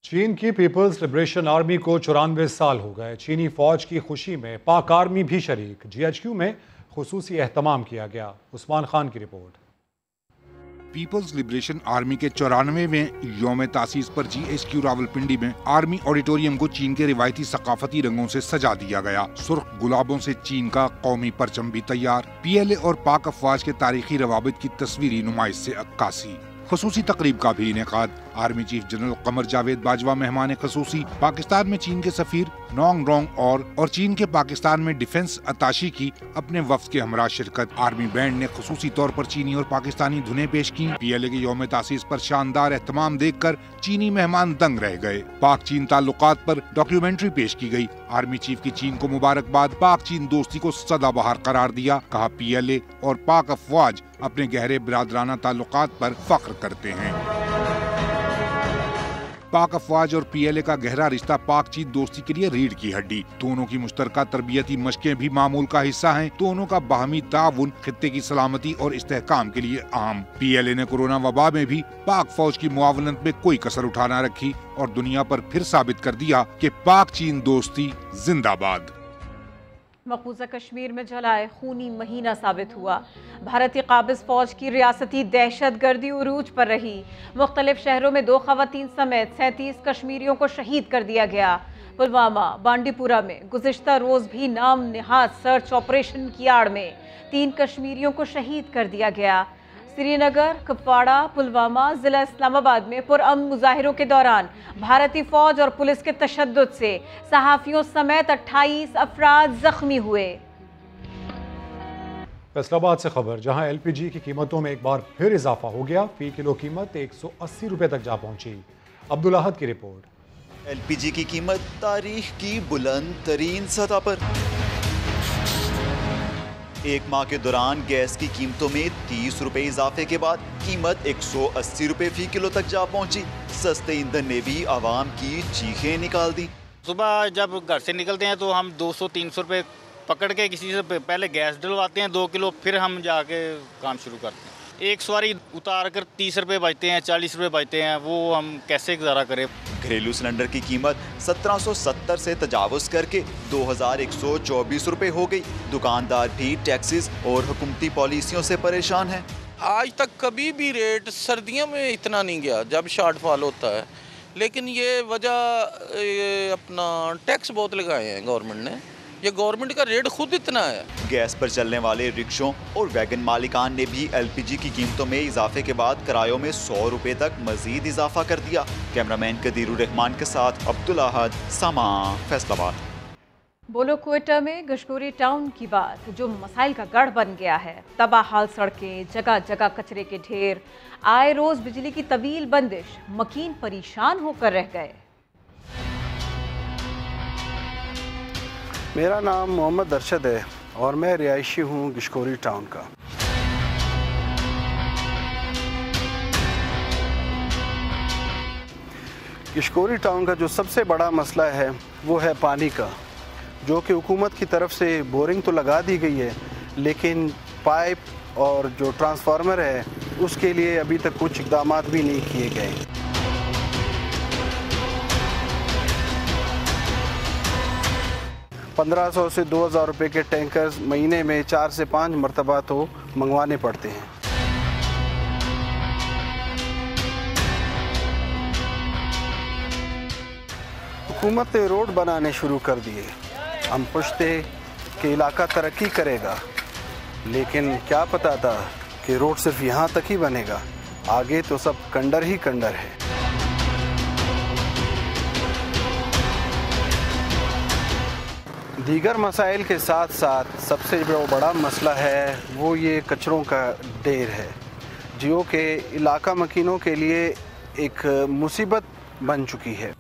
चीन की पीपल्स लिबरेशन आर्मी को 94 साल हो गए। चीनी फौज की खुशी में पाक आर्मी भी शरीक। GHQ में खुसूसी एहतमाम किया गया। उस्मान खान की रिपोर्ट। पीपल्स लिबरेशन आर्मी के 94वें यौम तासीस पर GHQ रावलपिंडी में आर्मी ऑडिटोरियम को चीन के रिवायती सकाफती रंगों से सजा दिया गया। सुर्ख गुलाबों से चीन का कौमी परचम भी तैयार। PLA और पाक अफवाज के तारीखी रवाबित की तस्वीरी नुमाइश से अक्कासी। खसूसी तकरीब का भी इनेकाद। Army chief general Qamar Javed Bajwa मेहमान खसूसी। पाकिस्तान में चीन के सफीर नोंग रोंग और चीन के पाकिस्तान में डिफेंस अताशी की अपने वफ्द के हमरा शिरकत। आर्मी बैंड ने खसूसी तौर पर चीनी और पाकिस्तानी धुनें पेश की। PLA के यौम तासीस पर शानदार एहतमाम देखकर चीनी मेहमान दंग रह गए। पाक चीन ताल्लुकात पर डॉक्यूमेंट्री पेश की गई। आर्मी चीफ की चीन को मुबारकबाद। पाक चीन दोस्ती को सदाबहार करार दिया। कहा PLA और पाक अफवाज अपने गहरे बिरादराना ताल्लुकात पर फख्र करते हैं। पाक अफवाज और PLA का गहरा रिश्ता पाक चीन दोस्ती के लिए रीढ़ की हड्डी। दोनों की मुश्तरका तरबियती मशकें भी मामूल का हिस्सा हैं। दोनों का बाहमी ताउन खित्ते की सलामती और इस्तेहकाम के लिए अहम। PLA ने कोरोना वबा में भी पाक फौज की मुआवनत में कोई कसर उठा न रखी और दुनिया पर फिर साबित कर दिया कि पाक चीन दोस्ती जिंदाबाद। मकबूजा कश्मीर में जलाए खूनी महीना साबित हुआ। भारतीय काबिज फौज की रियासती दहशतगर्दी उरूज पर रही। मुख्तलिफ शहरों में 2 खवातीन समेत 37 कश्मीरियों को शहीद कर दिया गया। पुलवामा बांडीपुरा में गुज़िश्ता रोज भी नाम निहाद सर्च ऑपरेशन की आड़ में 3 कश्मीरियों को शहीद कर दिया गया। श्रीनगर, कुपवाड़ा, पुलवामा, जिला इस्लामाबाद में पुरअमन मुजाहिरों के दौरान भारतीय फौज और पुलिस के तशद्दुद से सहाफियों समेत 28 अफराद जख्मी हुए। फैसलाबाद से खबर, जहां LPG की कीमतों में एक बार फिर इजाफा हो गया। फी किलो कीमत 180 रुपए तक जा पहुंची। अब्दुल अहद की रिपोर्ट। LPG की कीमत तारीख की बुलंद तरीन सतह पर। एक माह के दौरान गैस की कीमतों में 30 रुपए इजाफे के बाद कीमत 180 रुपए फी किलो तक जा पहुंची। सस्ते ईंधन ने भी आवाम की चीखें निकाल दी। सुबह जब घर से निकलते हैं तो हम 200-300 रुपए पकड़ के किसी से पहले गैस डलवाते हैं 2 किलो, फिर हम जाके काम शुरू करते हैं। एक सवारी उतार कर 30 रुपए बचते हैं, 40 रुपए बचते हैं, वो हम कैसे गुजारा करें। घरेलू सिलेंडर की कीमत 1770 से तजावुज करके 2124 रुपए हो गई। दुकानदार भी टैक्सेस और हुकूमती पॉलिसियों से परेशान है। आज तक कभी भी रेट सर्दियों में इतना नहीं गया जब शॉर्टफॉल होता है, लेकिन ये वजह अपना टैक्स बहुत लगाए हैं गवर्नमेंट ने। ये गवर्नमेंट का रेट खुद इतना है। गैस पर चलने वाले रिक्शों और वैगन मालिकान ने भी LPG की कीमतों में इजाफे के बाद किरायों में 100 रुपए तक मजीद इजाफा कर दिया। कैमरामैन कदीरुर रहमान के साथ अब्दुल अहद, समा, फैसलाबाद। बोलो क्वेटा में गशकोरी टाउन की बात, जो मसाइल का गढ़ बन गया है। तबाहाल सड़कें, जगह जगह कचरे के ढेर, आए रोज बिजली की तवील बंदिश, मकीन परेशान होकर रह गए। मेरा नाम मोहम्मद अरशद है और मैं रिहायशी हूँ गिशकोरी टाउन का। गिशकोरी टाउन का जो सबसे बड़ा मसला है वो है पानी का, जो कि हुकूमत की तरफ से बोरिंग तो लगा दी गई है, लेकिन पाइप और जो ट्रांसफार्मर है उसके लिए अभी तक कुछ इकदाम भी नहीं किए गए। $1500 से 2000 रुपये के टैंकर्स महीने में 4 से 5 मरतबा तो मंगवाने पड़ते हैं। हुकूमत ने रोड बनाने शुरू कर दिए, हम खुश थे कि इलाका तरक्की करेगा, लेकिन क्या पता था कि रोड सिर्फ यहाँ तक ही बनेगा, आगे तो सब कंडर ही कंडर है। दीगर मसाइल के साथ साथ सबसे जो बड़ा मसला है वो ये कचरों का ढेर है, जो कि इलाका मकीनों के लिए एक मुसीबत बन चुकी है।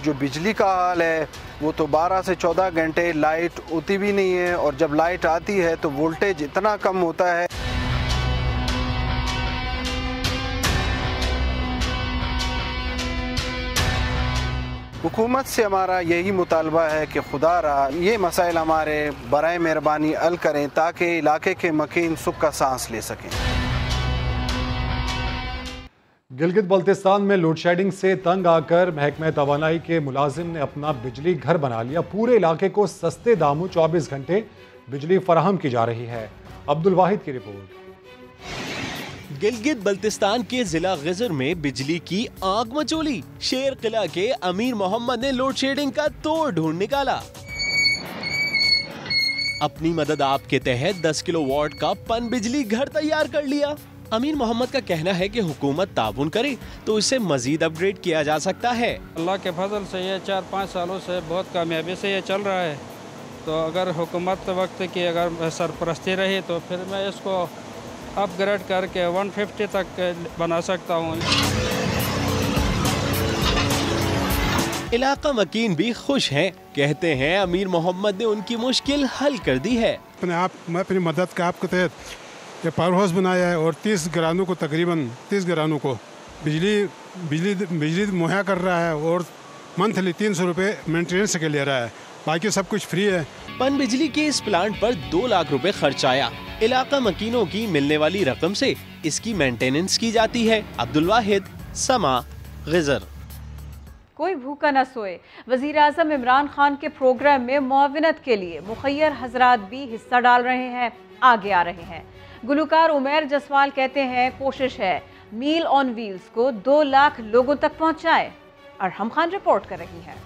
जो बिजली का हाल है वो तो 12 से 14 घंटे लाइट होती भी नहीं है, और जब लाइट आती है तो वोल्टेज इतना कम होता है। हुकूमत से हमारा यही मुतालबा है कि खुदारा ये मसाइल हमारे बराए मेहरबानी हल करें ताकि इलाके के मकीन सुख का सांस ले सकें। गिलगित बल्तिस्तान में लोड शेडिंग से तंग आकर महकमे तवानाई के मुलाजिम ने अपना बिजली घर बना लिया। पूरे इलाके को सस्ते दामों 24 घंटे बिजली फराहम की जा रही है। अब्दुल वाहिद की रिपोर्ट। गिलगित बल्तिस्तान के जिला गिजर में बिजली की आग मचोली। शेर किला के अमीर मोहम्मद ने लोड शेडिंग का तोड़ ढूंढ निकाला। अपनी मदद आप के तहत 10 किलोवाट का पन बिजली घर तैयार कर लिया। अमीर मोहम्मद का कहना है कि हुकूमत ताउन करे तो इसे मजीद अपग्रेड किया जा सकता है। अल्लाह के फजल से ये 4-5 सालों से बहुत कामयाबी से ये चल रहा है, तो अगर हुकूमत वक्त की अगर सरपरस्ती रही तो फिर मैं इसको अपग्रेड करके 150 तक बना सकता हूँ। इलाका मकीन भी खुश हैं। कहते हैं अमीर मोहम्मद ने उनकी मुश्किल हल कर दी है। मैं अपनी मदद का आपके तहत ये पावर हाउस बनाया है और 30 घरानों को तकरीबन 30 घरानों को बिजली मुहैया कर रहा है और मंथली 300 रुपये मेंटेनेंस के ले रहा है, बाकी सब कुछ फ्री है। पन बिजली के इस प्लांट पर 2 लाख रुपए खर्च आया। इलाका मकीनों की मिलने वाली रकम से इसकी मेंटेनेंस की जाती है। अब्दुल वाहिद, समा, गिजर। कोई भूखा न सोए। वज़ीर आज़म इमरान खान के प्रोग्राम में मुआविनत के लिए मुखय्यर हजरात भी हिस्सा डाल रहे हैं, आगे आ रहे हैं। गुलकार उमैर जसवाल कहते हैं कोशिश है मील ऑन व्हील्स को 2 लाख लोगों तक पहुंचाए। अरहम खान रिपोर्ट कर रही है।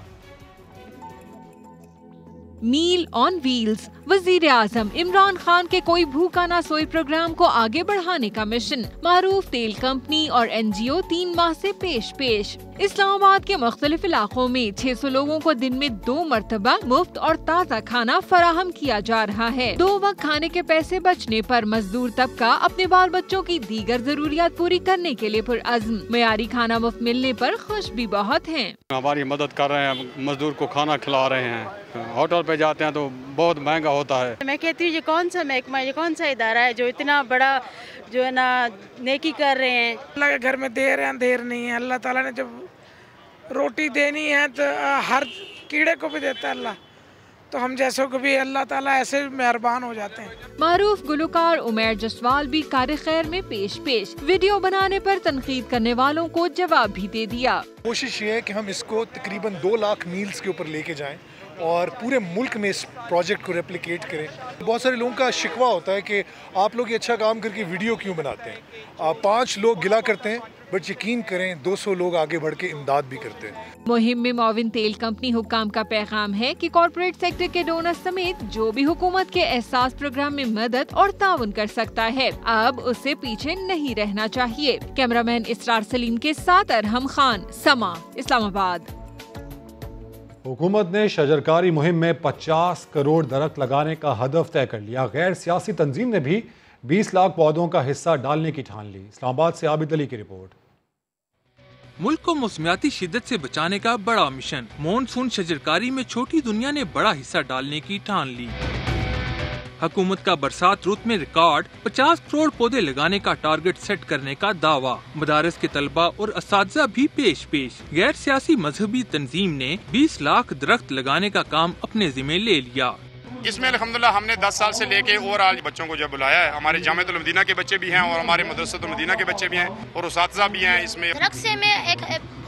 मील ऑन व्हील्स वजीर आजम इमरान खान के कोई भूखा ना सोए प्रोग्राम को आगे बढ़ाने का मिशन। मारूफ तेल कंपनी और NGO 3 माह से पेश। इस्लामाबाद के मुख्तलिफ इलाकों में 600 लोगों को दिन में 2 मरतबा मुफ्त और ताज़ा खाना फराहम किया जा रहा है। 2 वक्त खाने के पैसे बचने पर मजदूर तबका अपने बाल बच्चों की दीगर जरूरियात पूरी करने के लिए पुरअज़्म। मयारी खाना मुफ्त मिलने पर खुश भी बहुत हैं। हमारी मदद कर रहे हैं, मजदूर को खाना खिला रहे हैं। होटल पे जाते हैं तो बहुत महंगा होता है। मैं कहती हूँ ये कौन सा महकमा, ये कौन सा इदारा है जो इतना बड़ा जो है ना नेकी कर रहे हैं। अल्लाह के घर में देर है अंधेर नहीं है। अल्लाह ताला ने जब रोटी देनी है तो हर कीड़े को भी देता है अल्लाह, तो हम जैसों को भी अल्लाह ताला ऐसे मेहरबान हो जाते हैं। मारूफ गुलकार उमैर जसवाल भी कार खैर में पेश। वीडियो बनाने पर तनकीद करने वालों को जवाब भी दे दिया। कोशिश ये है कि हम इसको तकरीबन 2 लाख मील्स के ऊपर लेके जाएं और पूरे मुल्क में इस प्रोजेक्ट को रेप्लिकेट करें। बहुत सारे लोगों का शिकवा होता है कि आप लोग ये अच्छा काम करके वीडियो क्यों बनाते हैं। 5 लोग गिला करते हैं, बट यकीन करें 200 लोग आगे बढ़ के इमदाद भी करते हैं। मुहिम में मुआविन तेल कंपनी हुक्काम का पैगाम है कि कॉर्पोरेट सेक्टर के डोनर समेत जो भी हुकूमत के एहसास प्रोग्राम में मदद और ताउन कर सकता है, अब उससे पीछे नहीं रहना चाहिए। कैमरामैन इसरार सलीम के साथ अरहम खान, समा, इस्लामाबाद। हुकूमत ने शजरकारी मुहिम में 50 करोड़ दरख्त लगाने का हदफ तय कर लिया। गैर सियासी तंजीम ने भी 20 लाख पौधों का हिस्सा डालने की ठान ली। इस्लामाबाद से आबिद अली की रिपोर्ट। मुल्क को मौसमियाती शिद्दत से बचाने का बड़ा मिशन। मॉनसून शजरकारी में छोटी दुनिया ने बड़ा हिस्सा डालने की ठान ली। हुकूमत का बरसात रुत में रिकॉर्ड 50 करोड़ पौधे लगाने का टारगेट सेट करने का दावा। मदारस के तलबा और असातिज़ा भी पेश। गैर सियासी मजहबी तंजीम ने 20 लाख दरख्त लगाने का काम अपने जिम्मे ले लिया। इसमें अल्हम्दुलिल्लाह हमने 10 साल से लेके और आज बच्चों को जब बुलाया है, हमारे जामिअतुल मदीना के बच्चे भी हैं और हमारे मदरसतुल मदीना के बच्चे भी हैं और उसातिज़ा भी हैं। इसमें दरख्त से में एक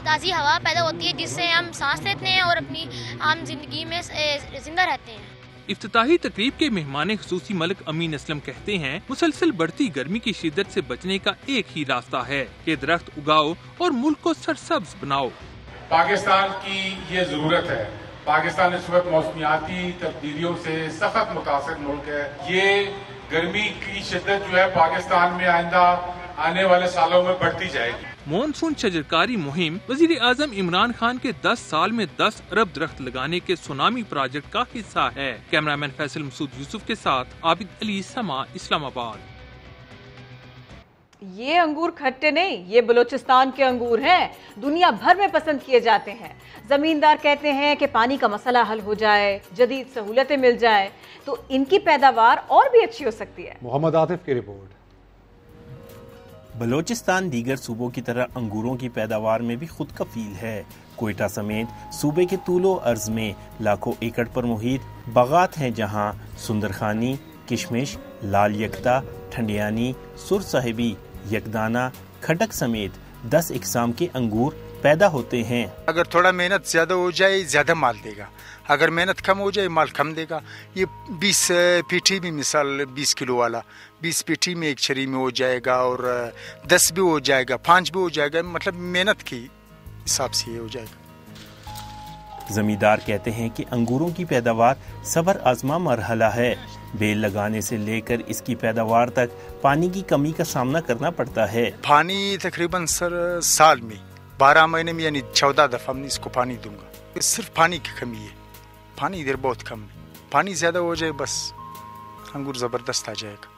ताज़ी हवा पैदा होती है जिससे हम सांस लेते हैं और अपनी आम जिंदगी में जिंदा रहते हैं। इफ्तिताही तकरीब के मेहमान खुसूसी मलिक अमीन असलम कहते हैं, मुसलसल बढ़ती गर्मी की शिद्दत से बचने का एक ही रास्ता है कि दरख्त उगाओ और मुल्क को सरसब्ज बनाओ। पाकिस्तान की ये जरूरत है। पाकिस्तान इस वक्त मौसमियाती तब्दीलियों से सख्त मुतासिर मुल्क है। ये गर्मी की शिद्दत जो है पाकिस्तान में आइंदा आने वाले सालों में बढ़ती जाएगी। मॉनसून शजरकारी मुहिम वजीर आजम इमरान खान के 10 साल में 10 अरब दरख्त लगाने के सुनामी प्रोजेक्ट का हिस्सा है। कैमरामैन फैसल मसूद यूसुफ के साथ आबिद अली, समा, इस्लामाबाद। ये अंगूर खट्टे नहीं, ये बलूचिस्तान के अंगूर हैं, दुनिया भर में पसंद किए जाते हैं। जमींदार कहते हैं कि पानी का मसला हल हो जाए, जदीद सहूलतें मिल जाए तो इनकी पैदावार और भी अच्छी हो सकती है। मोहम्मद आतिफ की रिपोर्ट। बलूचिस्तान दीगर सूबों की तरह अंगूरों की पैदावार में भी खुद कफील है। कोयटा समेत सूबे के तूलो अर्ज में लाखों एकड़ पर मुहित बागात हैं, जहां सुंदरखानी, किशमिश, लाल यकता, ठंडियानी, सुर साहिबी, यकदाना, खटक समेत 10 इकसाम के अंगूर पैदा होते हैं। अगर थोड़ा मेहनत ज्यादा हो जाए ज्यादा माल देगा, अगर मेहनत कम हो जाए माल कम देगा। ये 20 पीठी भी, मिसाल 20 किलो वाला 20 पीठी में एक छरी में हो जाएगा और 10 भी हो जाएगा, 5 भी हो जाएगा, मतलब मेहनत की हिसाब से ये हो जाएगा। जमींदार कहते हैं कि अंगूरों की पैदावार सबर आजमा मरहला है। बेल लगाने से लेकर इसकी पैदावार तक पानी की कमी का सामना करना पड़ता है। पानी तकरीबन साल में 12 महीने में यानी 14 दफा मैं इसको पानी दूंगा। सिर्फ पानी की कमी है, पानी इधर बहुत कम है। पानी ज्यादा हो जाए बस अंगूर जबरदस्त आ जाएगा।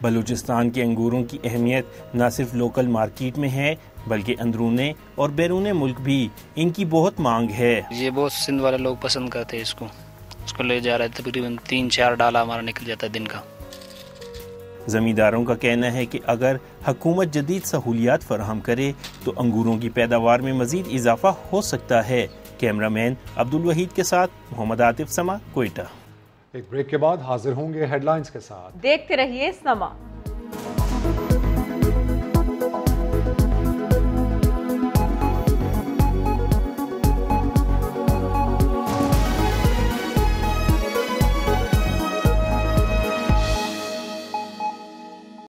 बलूचिस्तान के अंगूरों की अहमियत न सिर्फ लोकल मार्केट में है बल्कि अंदरूने और बैरूने मुल्क भी इनकी बहुत मांग है। ये बहुत सिंध वाले लोग पसंद करते हैं इसको ले जा रहे हैं। तकरीबन 3-4 डाला हमारा निकल जाता है दिन का। जमींदारों का कहना है कि अगर हुकूमत जदीद सहूलियात फराहम करे तो अंगूरों की पैदावार में मजीद इजाफा हो सकता है। कैमरामैन अब्दुल वहीद के साथ मोहम्मद आतिफ, समा, कोयटा। एक ब्रेक के बाद हाजिर होंगे हेडलाइंस के साथ। देखते रहिए समा।